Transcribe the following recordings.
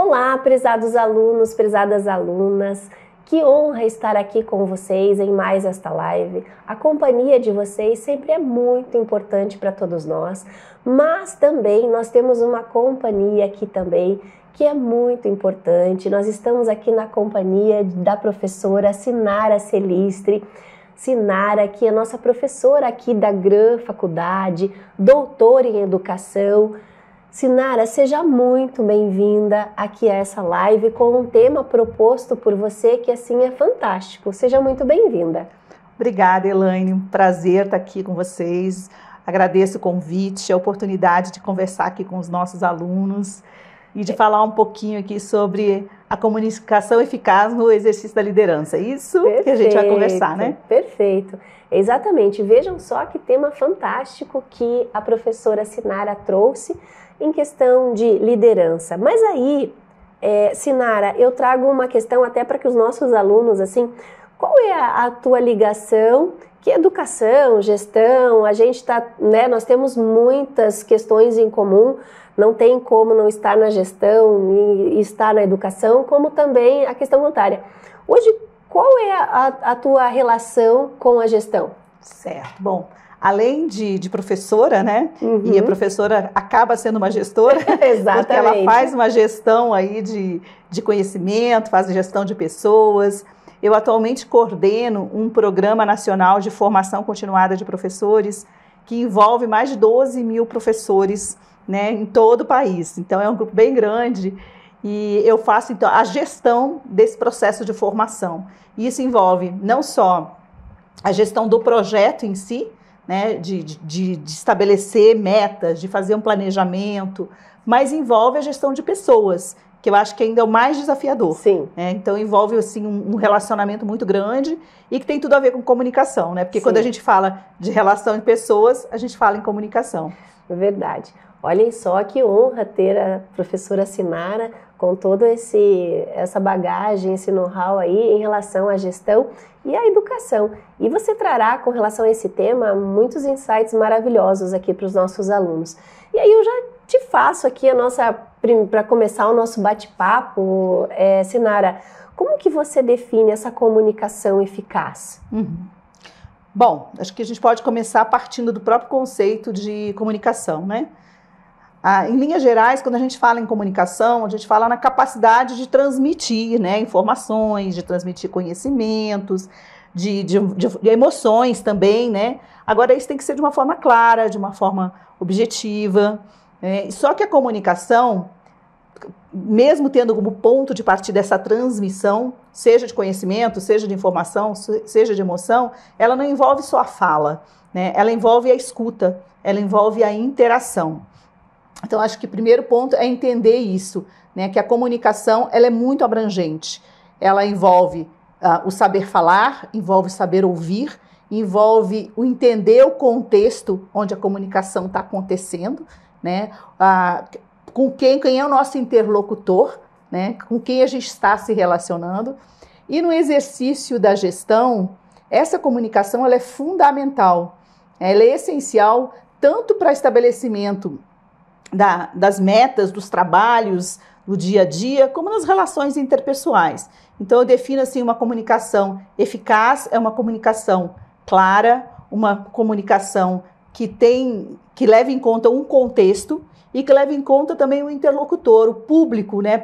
Olá, prezados alunos, prezadas alunas, que honra estar aqui com vocês em mais esta live. A companhia de vocês sempre é muito importante para todos nós, mas também nós temos uma companhia aqui também que é muito importante. Nós estamos aqui na companhia da professora Sinara Celistre. Sinara, que é nossa professora aqui da GRAN Faculdade, doutora em Educação. Sinara, seja muito bem-vinda aqui a essa live com um tema proposto por você que assim é fantástico. Seja muito bem-vinda. Obrigada, Elaine. Um prazer estar aqui com vocês. Agradeço o convite, a oportunidade de conversar aqui com os nossos alunos e de falar um pouquinho aqui sobre a comunicação eficaz no exercício da liderança. Isso perfeito, que a gente vai conversar, né? Perfeito. Exatamente. Vejam só que tema fantástico que a professora Sinara trouxe em questão de liderança. Mas aí, Sinara, eu trago uma questão até para que os nossos alunos, assim, qual é a tua ligação? Que educação, gestão, a gente tá, né, nós temos muitas questões em comum, não tem como não estar na gestão e estar na educação, como também a questão voluntária. Hoje, qual é a tua relação com a gestão? Certo, bom, além de professora, né, e a professora acaba sendo uma gestora, exatamente, porque ela faz uma gestão aí de conhecimento, faz gestão de pessoas. Eu atualmente coordeno um programa nacional de formação continuada de professores que envolve mais de 12 mil professores, né, em todo o país. Então é um grupo bem grande e eu faço então a gestão desse processo de formação. E isso envolve não só a gestão do projeto em si, né, de estabelecer metas, de fazer um planejamento, mas envolve a gestão de pessoas, que eu acho que ainda é o mais desafiador. Sim. Né? Então envolve assim, um relacionamento muito grande e que tem tudo a ver com comunicação, né? Porque Sim. Quando a gente fala de relação de pessoas, a gente fala em comunicação. É verdade. Olhem só que honra ter a professora Sinara com toda essa bagagem, esse know-how aí em relação à gestão e à educação. E você trará com relação a esse tema muitos insights maravilhosos aqui para os nossos alunos. E aí eu já te faço aqui para começar o nosso bate-papo, Sinara, como que você define essa comunicação eficaz? Bom, acho que a gente pode começar partindo do próprio conceito de comunicação, né? Em linhas gerais, quando a gente fala em comunicação, a gente fala na capacidade de transmitir, né, informações, de transmitir conhecimentos, de emoções também, né? Agora, isso tem que ser de uma forma clara, de uma forma objetiva. Só que a comunicação, mesmo tendo como ponto de partida essa transmissão, seja de conhecimento, seja de informação, seja de emoção, ela não envolve só a fala, né? Ela envolve a escuta, ela envolve a interação. Então, acho que o primeiro ponto é entender isso, né? Que a comunicação ela é muito abrangente. Ela envolve o saber falar, envolve o saber ouvir, envolve o entender o contexto onde a comunicação está acontecendo, né? Com quem é o nosso interlocutor, né? Com quem a gente está se relacionando. E no exercício da gestão, essa comunicação ela é fundamental, ela é essencial tanto para estabelecimento das metas, dos trabalhos, do dia a dia, como nas relações interpessoais. Então eu defino assim uma comunicação eficaz, é uma comunicação clara, uma comunicação que leva em conta um contexto e que leva em conta também o interlocutor, o público, né,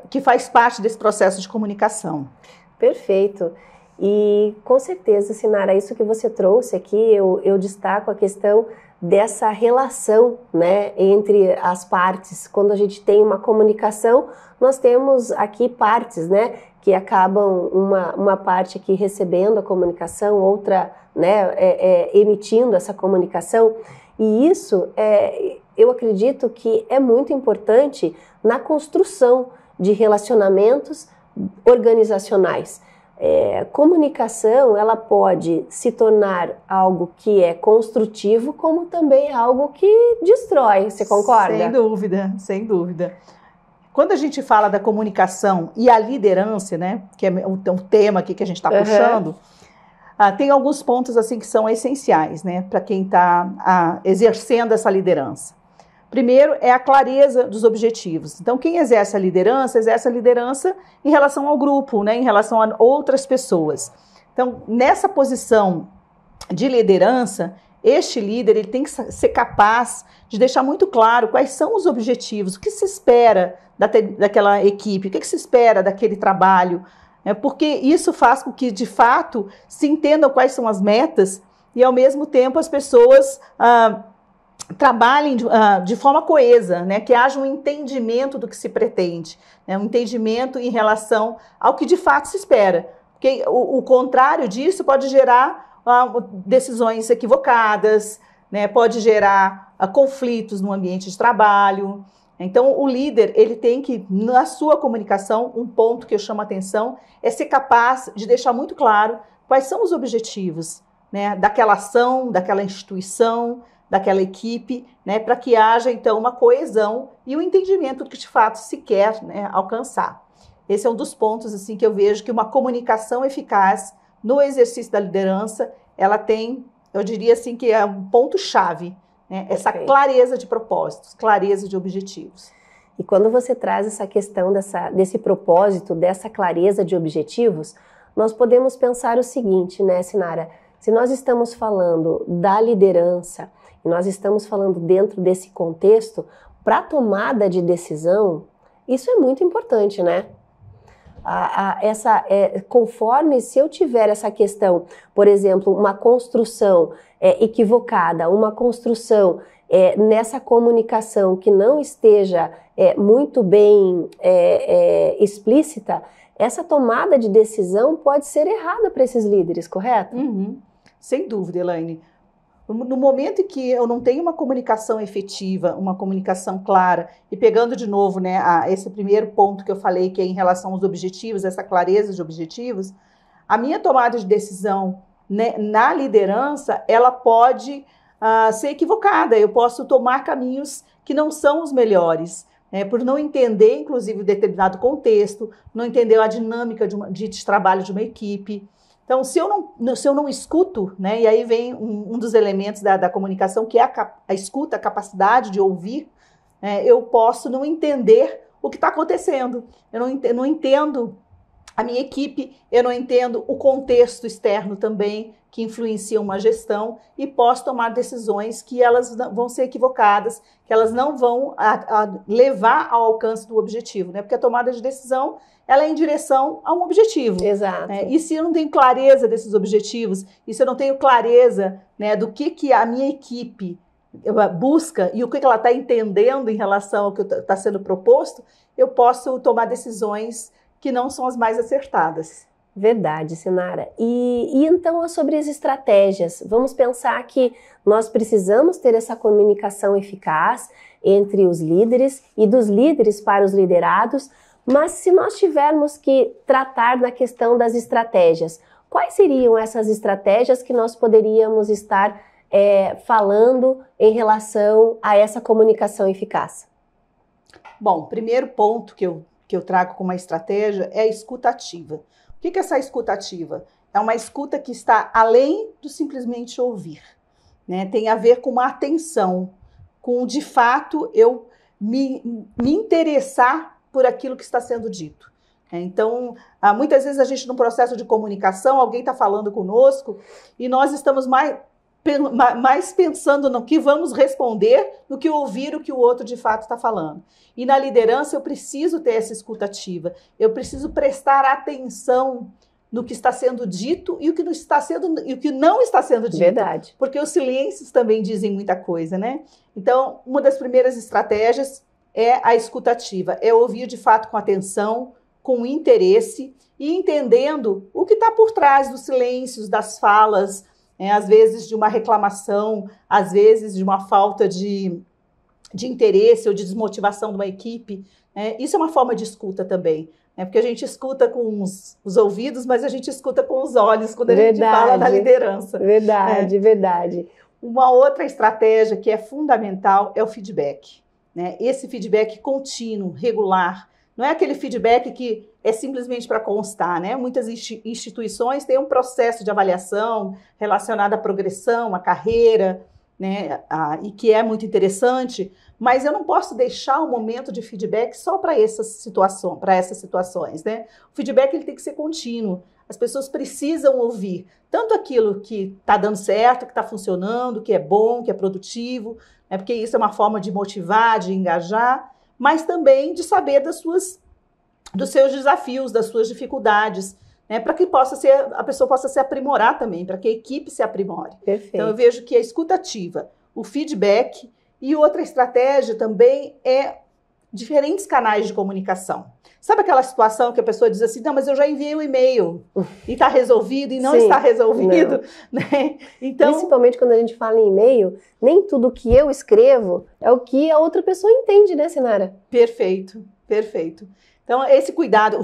que faz parte desse processo de comunicação. Perfeito. E com certeza, Sinara, isso que você trouxe aqui, eu destaco a questão dessa relação, né, entre as partes. Quando a gente tem uma comunicação, nós temos aqui partes, né, que acabam uma parte aqui recebendo a comunicação, outra, né, emitindo essa comunicação. E isso, eu acredito que é muito importante na construção de relacionamentos organizacionais. Comunicação, ela pode se tornar algo que é construtivo, como também algo que destrói, você concorda? Sem dúvida, sem dúvida. Quando a gente fala da comunicação e a liderança, né, que é um tema aqui que a gente está puxando, tem alguns pontos assim que são essenciais, né, para quem está exercendo essa liderança. Primeiro é a clareza dos objetivos. Então, quem exerce a liderança em relação ao grupo, né, em relação a outras pessoas. Então, nessa posição de liderança, este líder ele tem que ser capaz de deixar muito claro quais são os objetivos, o que se espera daquela equipe, o que se espera daquele trabalho, porque isso faz com que, de fato, se entendam quais são as metas e, ao mesmo tempo, as pessoas trabalhem de forma coesa, né? Que haja um entendimento do que se pretende, né? Um entendimento em relação ao que de fato se espera. Porque o contrário disso pode gerar decisões equivocadas, né? Pode gerar conflitos no ambiente de trabalho. Então, o líder, ele tem que, na sua comunicação, um ponto que eu chamo a atenção é ser capaz de deixar muito claro quais são os objetivos, né? Daquela ação, daquela instituição, daquela equipe, né, para que haja, então, uma coesão e um entendimento do que, de fato, se quer, né, alcançar. Esse é um dos pontos, assim, que eu vejo que uma comunicação eficaz no exercício da liderança, ela tem, eu diria assim, que é um ponto-chave, né, essa clareza de propósitos, clareza de objetivos. E quando você traz essa questão desse propósito, dessa clareza de objetivos, nós podemos pensar o seguinte, né, Sinara? Se nós estamos falando da liderança, e nós estamos falando dentro desse contexto, para a tomada de decisão, isso é muito importante, né? Conforme se eu tiver essa questão, por exemplo, uma construção equivocada, uma construção nessa comunicação que não esteja muito bem explícita, essa tomada de decisão pode ser errada para esses líderes, correto? Uhum. Sem dúvida, Elaine. No momento em que eu não tenho uma comunicação efetiva, uma comunicação clara, e pegando de novo, né, esse primeiro ponto que eu falei, que é em relação aos objetivos, essa clareza de objetivos, a minha tomada de decisão, né, na liderança, ela pode ser equivocada. Eu posso tomar caminhos que não são os melhores, por não entender, inclusive, um determinado contexto, não entender a dinâmica de trabalho de uma equipe. Então, se eu não escuto, né, e aí vem um dos elementos da comunicação, que é a escuta, a capacidade de ouvir, eu posso não entender o que está acontecendo. Eu não entendo a minha equipe, eu não entendo o contexto externo também, que influencia uma gestão, e posso tomar decisões que elas vão ser equivocadas, que elas não vão levar ao alcance do objetivo, né? Porque a tomada de decisão, ela é em direção a um objetivo. Exato. E se eu não tenho clareza desses objetivos, e se eu não tenho clareza, né, do que a minha equipe busca e o que ela está entendendo em relação ao que está sendo proposto, eu posso tomar decisões que não são as mais acertadas. Verdade, Sinara. E então sobre as estratégias, vamos pensar que nós precisamos ter essa comunicação eficaz entre os líderes e dos líderes para os liderados, mas se nós tivermos que tratar na questão das estratégias, quais seriam essas estratégias que nós poderíamos estar falando em relação a essa comunicação eficaz? Bom, primeiro ponto que eu trago como uma estratégia é a escuta ativa. O que é essa escuta ativa? É uma escuta que está além do simplesmente ouvir, né? Tem a ver com uma atenção, com de fato eu me interessar por aquilo que está sendo dito. Então, muitas vezes a gente, num processo de comunicação, alguém está falando conosco e nós estamos mais pensando no que vamos responder do que ouvir o que o outro de fato está falando. E na liderança eu preciso ter essa escuta ativa, eu preciso prestar atenção no que está sendo dito e o que não está sendo dito. Verdade. Porque os silêncios também dizem muita coisa, né? Então, uma das primeiras estratégias é a escuta ativa, é ouvir de fato com atenção, com interesse e entendendo o que está por trás dos silêncios, das falas, às vezes de uma reclamação, às vezes de uma falta de interesse ou de desmotivação de uma equipe. Isso é uma forma de escuta também, porque a gente escuta com os ouvidos, mas a gente escuta com os olhos quando a gente fala da liderança. Verdade, verdade. Uma outra estratégia que é fundamental é o feedback. Esse feedback contínuo, regular, não é aquele feedback que é simplesmente para constar, né? Muitas instituições têm um processo de avaliação relacionado à progressão, à carreira, né, e que é muito interessante, mas eu não posso deixar o momento de feedback só para essas situações, né? O feedback ele tem que ser contínuo. As pessoas precisam ouvir tanto aquilo que está dando certo, que está funcionando, que é bom, que é produtivo, né? Porque isso é uma forma de motivar, de engajar, mas também de saber dos seus desafios, das suas dificuldades, né, para que a pessoa possa se aprimorar também, para que a equipe se aprimore. Perfeito. Então, eu vejo que a escuta ativa, o feedback e outra estratégia também é diferentes canais de comunicação. Sabe aquela situação que a pessoa diz assim, não, mas eu já enviei um e-mail e está resolvido e não Sim, está resolvido, não. Né? Então, principalmente quando a gente fala em e-mail, nem tudo que eu escrevo é o que a outra pessoa entende, né, Sinara? Perfeito, perfeito. Então, esse cuidado,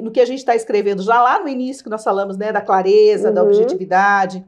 no que a gente está escrevendo, já lá no início que nós falamos, né, da clareza, da objetividade,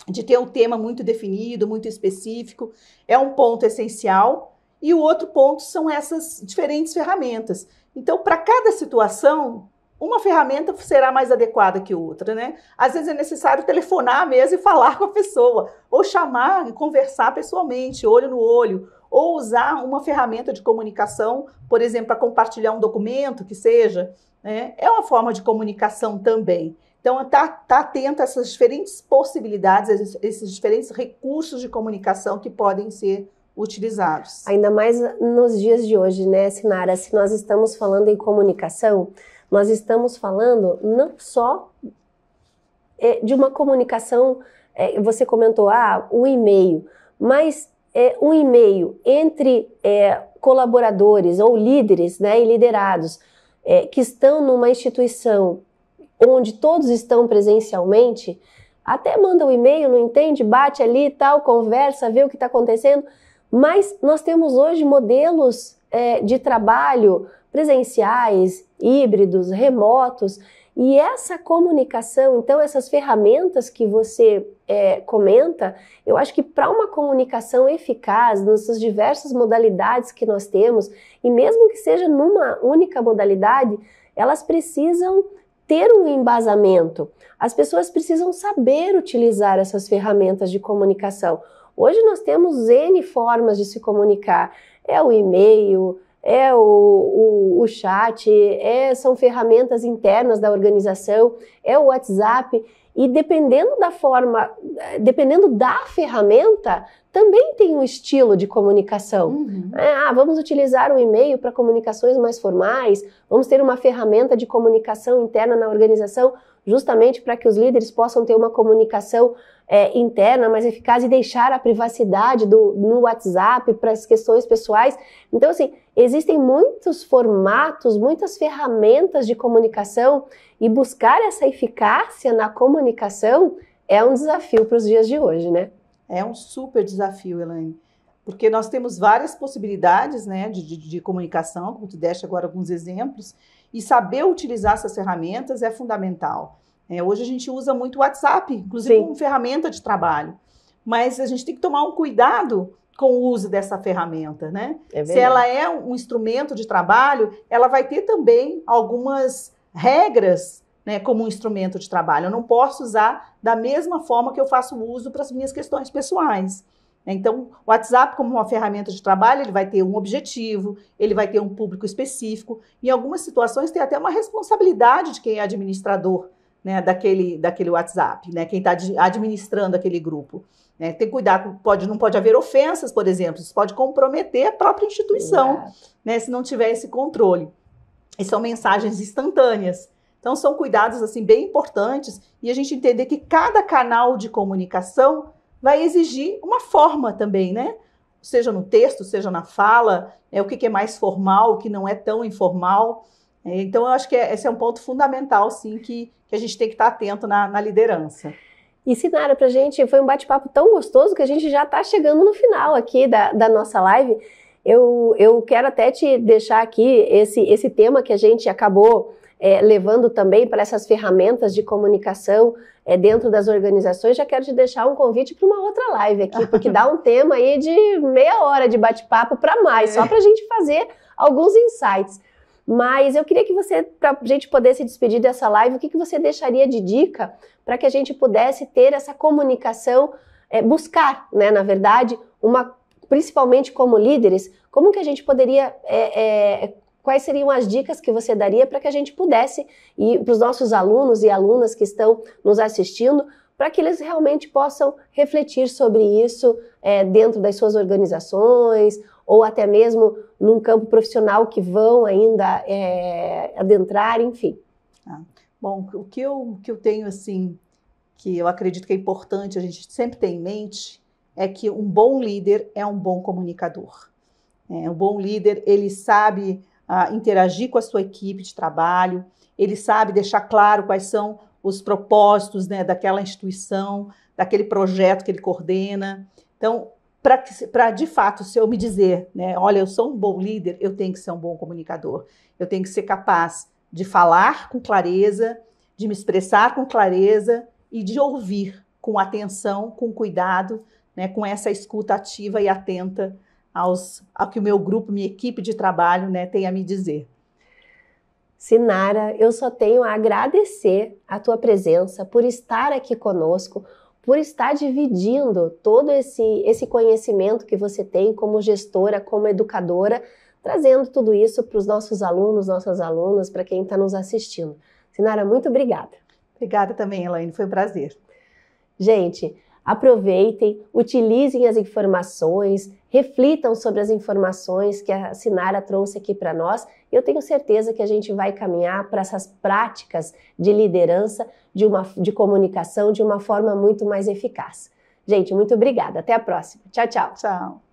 de ter um tema muito definido, muito específico, é um ponto essencial. E o outro ponto são essas diferentes ferramentas. Então, para cada situação, uma ferramenta será mais adequada que outra, né? Às vezes é necessário telefonar mesmo e falar com a pessoa, ou chamar e conversar pessoalmente, olho no olho, ou usar uma ferramenta de comunicação, por exemplo, para compartilhar um documento, que seja, né? É uma forma de comunicação também. Então, tá atento a essas diferentes possibilidades, esses diferentes recursos de comunicação que podem ser utilizados. Ainda mais nos dias de hoje, né, Sinara? Se nós estamos falando em comunicação, nós estamos falando não só de uma comunicação, você comentou, o e-mail, mas um e-mail entre colaboradores ou líderes, né, e liderados que estão numa instituição onde todos estão presencialmente, até manda um e-mail, não entende, bate ali e tal, conversa, vê o que está acontecendo, mas nós temos hoje modelos de trabalho presenciais, híbridos, remotos, e essa comunicação, então essas ferramentas que você comenta, eu acho que para uma comunicação eficaz, nessas diversas modalidades que nós temos, e mesmo que seja numa única modalidade, elas precisam ter um embasamento. As pessoas precisam saber utilizar essas ferramentas de comunicação. Hoje nós temos N formas de se comunicar. É o e-mail, é o chat, são ferramentas internas da organização, é o WhatsApp. E dependendo da ferramenta, também tem um estilo de comunicação. Vamos utilizar o e-mail para comunicações mais formais, vamos ter uma ferramenta de comunicação interna na organização, justamente para que os líderes possam ter uma comunicação interna, mais eficaz, e deixar a privacidade no WhatsApp para as questões pessoais. Então, assim, existem muitos formatos, muitas ferramentas de comunicação, e buscar essa eficácia na comunicação é um desafio para os dias de hoje, né? É um super desafio, Elaine, porque nós temos várias possibilidades, né, de comunicação, como tu deste agora alguns exemplos, e saber utilizar essas ferramentas é fundamental. Hoje a gente usa muito o WhatsApp, inclusive como ferramenta de trabalho, mas a gente tem que tomar um cuidado com o uso dessa ferramenta, né? Se ela é um instrumento de trabalho, ela vai ter também algumas regras, né, como um instrumento de trabalho. Eu não posso usar da mesma forma que eu faço uso para as minhas questões pessoais. Então, o WhatsApp, como uma ferramenta de trabalho, ele vai ter um objetivo, ele vai ter um público específico. Em algumas situações, tem até uma responsabilidade de quem é administrador, né, daquele WhatsApp, né, quem está administrando aquele grupo. Tem que cuidar, não pode haver ofensas, por exemplo, isso pode comprometer a própria instituição, né, se não tiver esse controle. E são mensagens instantâneas. Então, são cuidados assim, bem importantes, e a gente entender que cada canal de comunicação vai exigir uma forma também, né? Seja no texto, seja na fala, o que é mais formal, o que não é tão informal. Então, eu acho que esse é um ponto fundamental, sim, que a gente tem que estar atento na liderança. E, Sinara, pra gente foi um bate-papo tão gostoso que a gente já está chegando no final aqui da nossa live. Eu quero até te deixar aqui esse tema que a gente acabou levando também para essas ferramentas de comunicação dentro das organizações. Já quero te deixar um convite para uma outra live aqui, porque dá um tema aí de meia hora de bate-papo para mais, só para a gente fazer alguns insights. Mas eu queria que você, para a gente poder se despedir dessa live, o que você deixaria de dica para que a gente pudesse ter essa comunicação buscar, né, na verdade, principalmente como líderes, como que a gente poderia, quais seriam as dicas que você daria para que a gente pudesse, e para os nossos alunos e alunas que estão nos assistindo, para que eles realmente possam refletir sobre isso dentro das suas organizações, ou até mesmo num campo profissional que vão ainda adentrar, enfim. Bom, o que eu tenho, assim, que eu acredito que é importante a gente sempre ter em mente, é que um bom líder é um bom comunicador. Um bom líder, ele sabe interagir com a sua equipe de trabalho, ele sabe deixar claro quais são os propósitos, né, daquela instituição, daquele projeto que ele coordena. Então, para de fato, se eu me dizer, né, olha, eu sou um bom líder, eu tenho que ser um bom comunicador. Eu tenho que ser capaz de falar com clareza, de me expressar com clareza e de ouvir com atenção, com cuidado, né, com essa escuta ativa e atenta ao que o meu grupo, minha equipe de trabalho, né, tem a me dizer. Sinara, eu só tenho a agradecer a tua presença, por estar aqui conosco, por estar dividindo todo esse conhecimento que você tem como gestora, como educadora, trazendo tudo isso para os nossos alunos, nossas alunas, para quem está nos assistindo. Sinara, muito obrigada. Obrigada também, Elaine, foi um prazer. Gente, aproveitem, utilizem as informações, reflitam sobre as informações que a Sinara trouxe aqui para nós. Eu tenho certeza que a gente vai caminhar para essas práticas de liderança, de comunicação, de uma forma muito mais eficaz. Gente, muito obrigada. Até a próxima. Tchau, tchau. Tchau.